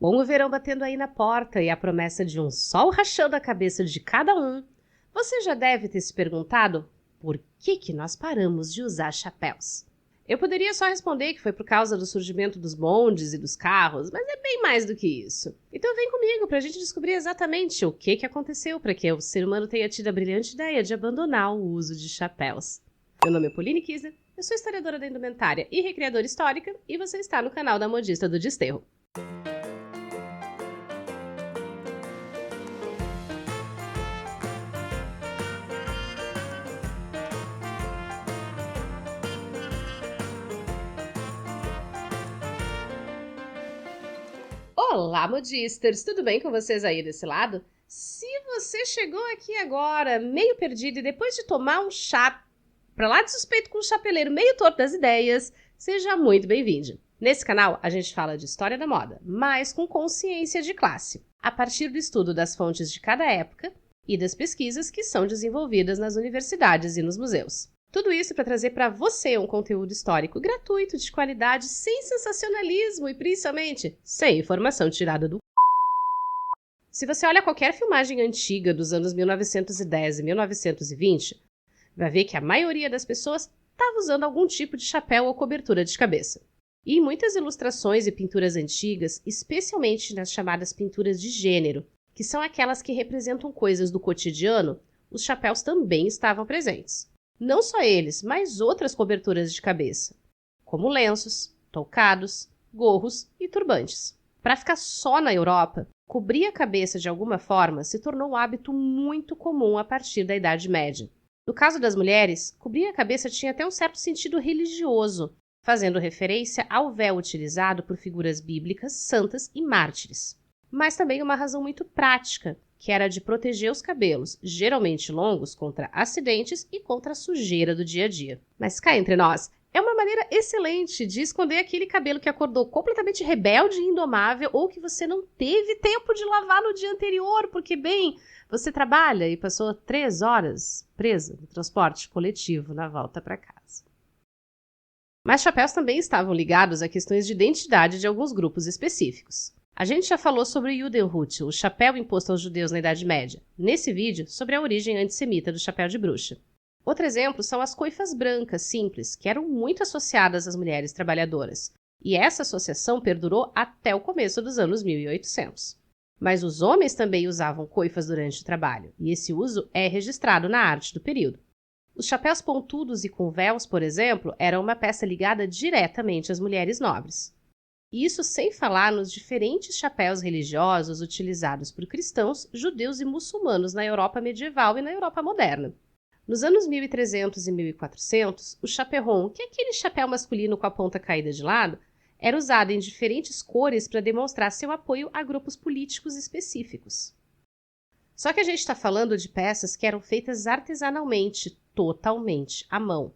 Com o verão batendo aí na porta e a promessa de um sol rachando a cabeça de cada um, você já deve ter se perguntado por que nós paramos de usar chapéus. Eu poderia só responder que foi por causa do surgimento dos bondes e dos carros, mas é bem mais do que isso. Então vem comigo para a gente descobrir exatamente o que aconteceu para que o ser humano tenha tido a brilhante ideia de abandonar o uso de chapéus. Meu nome é Pauline Kisner, eu sou historiadora da indumentária e recriadora histórica, e você está no canal da Modista do Desterro. Olá, modisters! Tudo bem com vocês aí desse lado? Se você chegou aqui agora, meio perdido, e depois de tomar um chá pra lá de suspeito com um chapeleiro meio torto das ideias, seja muito bem-vindo. Nesse canal, a gente fala de história da moda, mas com consciência de classe, a partir do estudo das fontes de cada época e das pesquisas que são desenvolvidas nas universidades e nos museus. Tudo isso para trazer para você um conteúdo histórico gratuito, de qualidade, sem sensacionalismo e, principalmente, sem informação tirada do... Se você olha qualquer filmagem antiga dos anos 1910 e 1920, vai ver que a maioria das pessoas estava usando algum tipo de chapéu ou cobertura de cabeça. E em muitas ilustrações e pinturas antigas, especialmente nas chamadas pinturas de gênero, que são aquelas que representam coisas do cotidiano, os chapéus também estavam presentes. Não só eles, mas outras coberturas de cabeça, como lenços, toucados, gorros e turbantes. Para ficar só na Europa, cobrir a cabeça de alguma forma se tornou um hábito muito comum a partir da Idade Média. No caso das mulheres, cobrir a cabeça tinha até um certo sentido religioso, fazendo referência ao véu utilizado por figuras bíblicas, santas e mártires. Mas também uma razão muito prática, que era de proteger os cabelos, geralmente longos, contra acidentes e contra a sujeira do dia a dia. Mas cá entre nós, é uma maneira excelente de esconder aquele cabelo que acordou completamente rebelde e indomável ou que você não teve tempo de lavar no dia anterior, porque, bem, você trabalha e passou 3 horas presa no transporte coletivo na volta para casa. Mas chapéus também estavam ligados a questões de identidade de alguns grupos específicos. A gente já falou sobre o Judenhut, o chapéu imposto aos judeus na Idade Média, nesse vídeo sobre a origem antissemita do chapéu de bruxa. Outro exemplo são as coifas brancas simples, que eram muito associadas às mulheres trabalhadoras, e essa associação perdurou até o começo dos anos 1800. Mas os homens também usavam coifas durante o trabalho, e esse uso é registrado na arte do período. Os chapéus pontudos e com véus, por exemplo, eram uma peça ligada diretamente às mulheres nobres. Isso sem falar nos diferentes chapéus religiosos utilizados por cristãos, judeus e muçulmanos na Europa medieval e na Europa moderna. Nos anos 1300 e 1400, o chaperon, que é aquele chapéu masculino com a ponta caída de lado, era usado em diferentes cores para demonstrar seu apoio a grupos políticos específicos. Só que a gente está falando de peças que eram feitas artesanalmente, totalmente, à mão.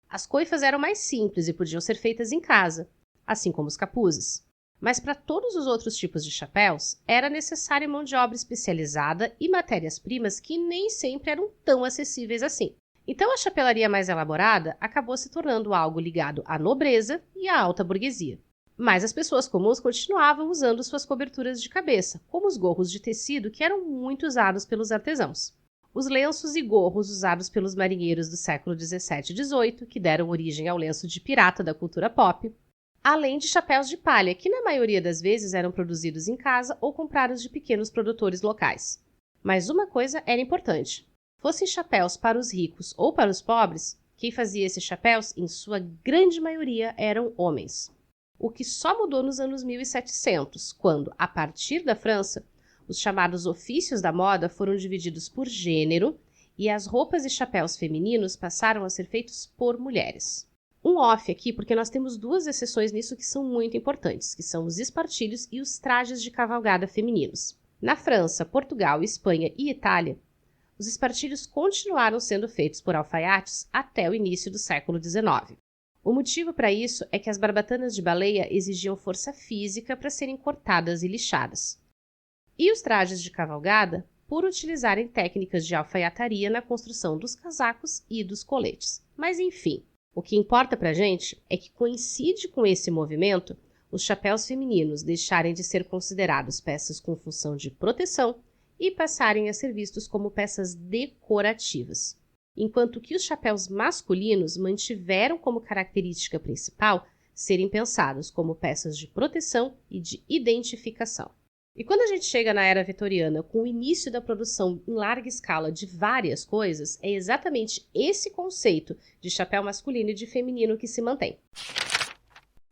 As coifas eram mais simples e podiam ser feitas em casa, assim como os capuzes. Mas para todos os outros tipos de chapéus, era necessária mão de obra especializada e matérias-primas que nem sempre eram tão acessíveis assim. Então a chapelaria mais elaborada acabou se tornando algo ligado à nobreza e à alta burguesia. Mas as pessoas comuns continuavam usando suas coberturas de cabeça, como os gorros de tecido que eram muito usados pelos artesãos. Os lenços e gorros usados pelos marinheiros do século XVII e XVIII, que deram origem ao lenço de pirata da cultura pop, além de chapéus de palha, que na maioria das vezes eram produzidos em casa ou comprados de pequenos produtores locais. Mas uma coisa era importante: fossem chapéus para os ricos ou para os pobres, quem fazia esses chapéus, em sua grande maioria, eram homens. O que só mudou nos anos 1700, quando, a partir da França, os chamados ofícios da moda foram divididos por gênero e as roupas e chapéus femininos passaram a ser feitos por mulheres. Um off aqui, porque nós temos 2 exceções nisso que são muito importantes, que são os espartilhos e os trajes de cavalgada femininos. Na França, Portugal, Espanha e Itália, os espartilhos continuaram sendo feitos por alfaiates até o início do século XIX. O motivo para isso é que as barbatanas de baleia exigiam força física para serem cortadas e lixadas. E os trajes de cavalgada, por utilizarem técnicas de alfaiataria na construção dos casacos e dos coletes. Mas enfim, o que importa pra gente é que coincide com esse movimento os chapéus femininos deixarem de ser considerados peças com função de proteção e passarem a ser vistos como peças decorativas, enquanto que os chapéus masculinos mantiveram como característica principal serem pensados como peças de proteção e de identificação. E quando a gente chega na era vitoriana, com o início da produção em larga escala de várias coisas, é exatamente esse conceito de chapéu masculino e de feminino que se mantém.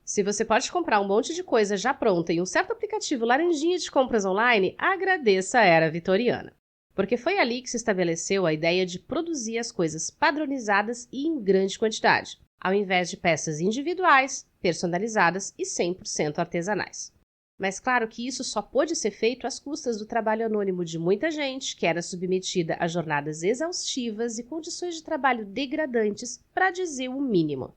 Se você pode comprar um monte de coisa já pronta em um certo aplicativo laranjinha de compras online, agradeça a era vitoriana. Porque foi ali que se estabeleceu a ideia de produzir as coisas padronizadas e em grande quantidade, ao invés de peças individuais, personalizadas e 100% artesanais. Mas claro que isso só pôde ser feito às custas do trabalho anônimo de muita gente, que era submetida a jornadas exaustivas e condições de trabalho degradantes, para dizer o mínimo.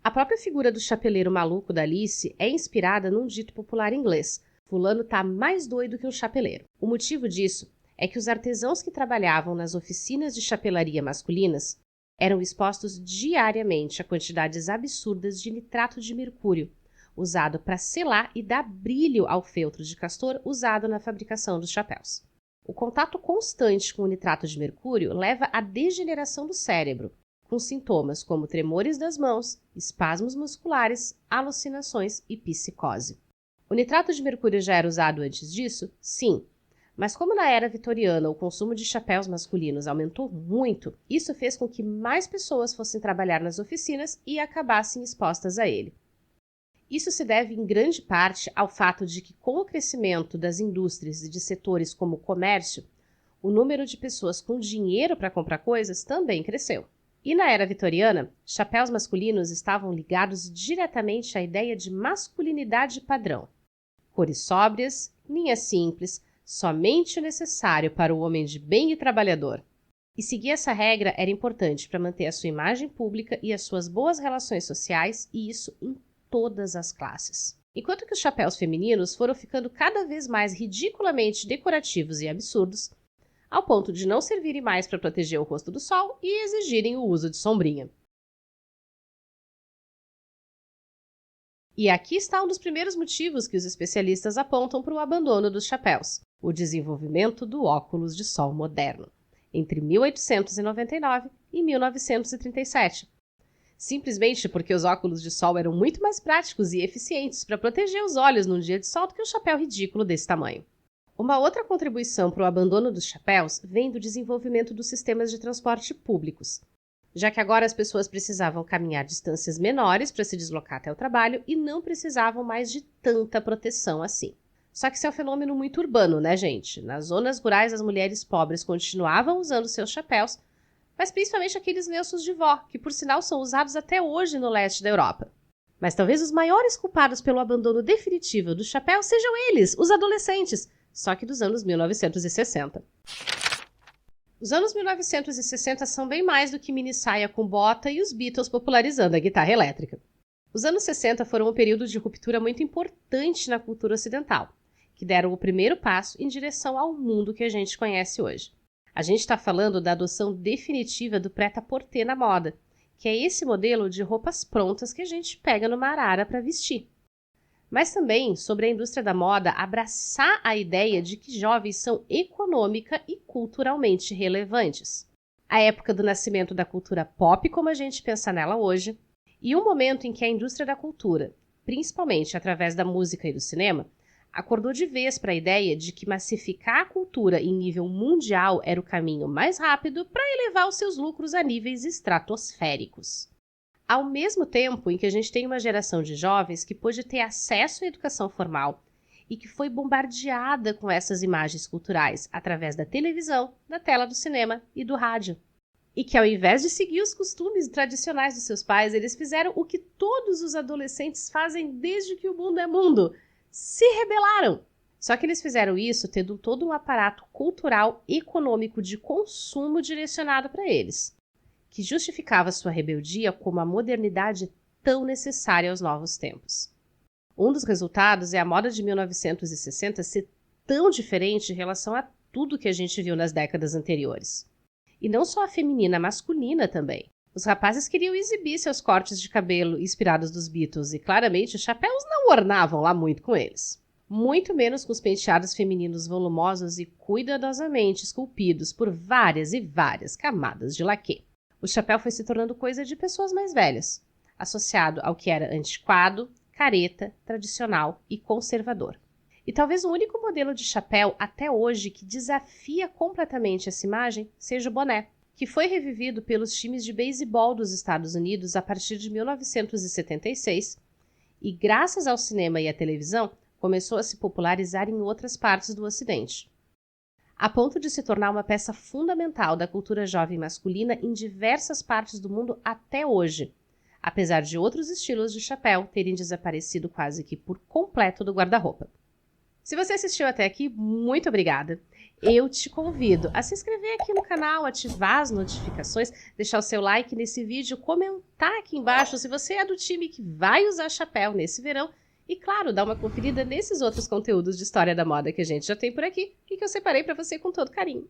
A própria figura do chapeleiro maluco da Alice é inspirada num dito popular inglês: fulano tá mais doido que um chapeleiro. O motivo disso é que os artesãos que trabalhavam nas oficinas de chapelaria masculinas eram expostos diariamente a quantidades absurdas de nitrato de mercúrio, usado para selar e dar brilho ao feltro de castor usado na fabricação dos chapéus. O contato constante com o nitrato de mercúrio leva à degeneração do cérebro, com sintomas como tremores das mãos, espasmos musculares, alucinações e psicose. O nitrato de mercúrio já era usado antes disso? Sim. Mas como na era vitoriana o consumo de chapéus masculinos aumentou muito, isso fez com que mais pessoas fossem trabalhar nas oficinas e acabassem expostas a ele. Isso se deve em grande parte ao fato de que, com o crescimento das indústrias e de setores como o comércio, o número de pessoas com dinheiro para comprar coisas também cresceu. E na era vitoriana, chapéus masculinos estavam ligados diretamente à ideia de masculinidade padrão. Cores sóbrias, linhas simples, somente o necessário para o homem de bem e trabalhador. E seguir essa regra era importante para manter a sua imagem pública e as suas boas relações sociais, e isso em todas as classes. Enquanto que os chapéus femininos foram ficando cada vez mais ridiculamente decorativos e absurdos, ao ponto de não servirem mais para proteger o rosto do sol e exigirem o uso de sombrinha. E aqui está um dos primeiros motivos que os especialistas apontam para o abandono dos chapéus: o desenvolvimento do óculos de sol moderno, entre 1899 e 1937. Simplesmente porque os óculos de sol eram muito mais práticos e eficientes para proteger os olhos num dia de sol do que um chapéu ridículo desse tamanho. Uma outra contribuição para o abandono dos chapéus vem do desenvolvimento dos sistemas de transporte públicos, já que agora as pessoas precisavam caminhar distâncias menores para se deslocar até o trabalho e não precisavam mais de tanta proteção assim. Só que isso é um fenômeno muito urbano, né, gente? Nas zonas rurais, as mulheres pobres continuavam usando seus chapéus, mas principalmente aqueles lenços de vó, que por sinal são usados até hoje no leste da Europa. Mas talvez os maiores culpados pelo abandono definitivo do chapéu sejam eles, os adolescentes, só que dos anos 1960. Os anos 1960 são bem mais do que mini saia com bota e os Beatles popularizando a guitarra elétrica. Os anos 60 foram um período de ruptura muito importante na cultura ocidental, que deram o primeiro passo em direção ao mundo que a gente conhece hoje. A gente está falando da adoção definitiva do prêt-à-porter na moda, que é esse modelo de roupas prontas que a gente pega numa arara para vestir. Mas também sobre a indústria da moda abraçar a ideia de que jovens são econômica e culturalmente relevantes. A época do nascimento da cultura pop, como a gente pensa nela hoje, e um momento em que a indústria da cultura, principalmente através da música e do cinema, acordou de vez para a ideia de que massificar a cultura em nível mundial era o caminho mais rápido para elevar os seus lucros a níveis estratosféricos. Ao mesmo tempo em que a gente tem uma geração de jovens que pôde ter acesso à educação formal e que foi bombardeada com essas imagens culturais através da televisão, da tela do cinema e do rádio. E que ao invés de seguir os costumes tradicionais dos seus pais, eles fizeram o que todos os adolescentes fazem desde que o mundo é mundo: se rebelaram. Só que eles fizeram isso tendo todo um aparato cultural e econômico de consumo direcionado para eles, que justificava sua rebeldia como a modernidade tão necessária aos novos tempos. Um dos resultados é a moda de 1960 ser tão diferente em relação a tudo que a gente viu nas décadas anteriores. E não só a feminina, a masculina também. Os rapazes queriam exibir seus cortes de cabelo inspirados dos Beatles e claramente os chapéus não ornavam lá muito com eles. Muito menos com os penteados femininos volumosos e cuidadosamente esculpidos por várias e várias camadas de laquê. O chapéu foi se tornando coisa de pessoas mais velhas, associado ao que era antiquado, careta, tradicional e conservador. E talvez o único modelo de chapéu até hoje que desafia completamente essa imagem seja o boné, que foi revivido pelos times de beisebol dos Estados Unidos a partir de 1976 e, graças ao cinema e à televisão, começou a se popularizar em outras partes do Ocidente, a ponto de se tornar uma peça fundamental da cultura jovem masculina em diversas partes do mundo até hoje, apesar de outros estilos de chapéu terem desaparecido quase que por completo do guarda-roupa. Se você assistiu até aqui, muito obrigada! Eu te convido a se inscrever aqui no canal, ativar as notificações, deixar o seu like nesse vídeo, comentar aqui embaixo se você é do time que vai usar chapéu nesse verão e, claro, dar uma conferida nesses outros conteúdos de história da moda que a gente já tem por aqui e que eu separei para você com todo carinho.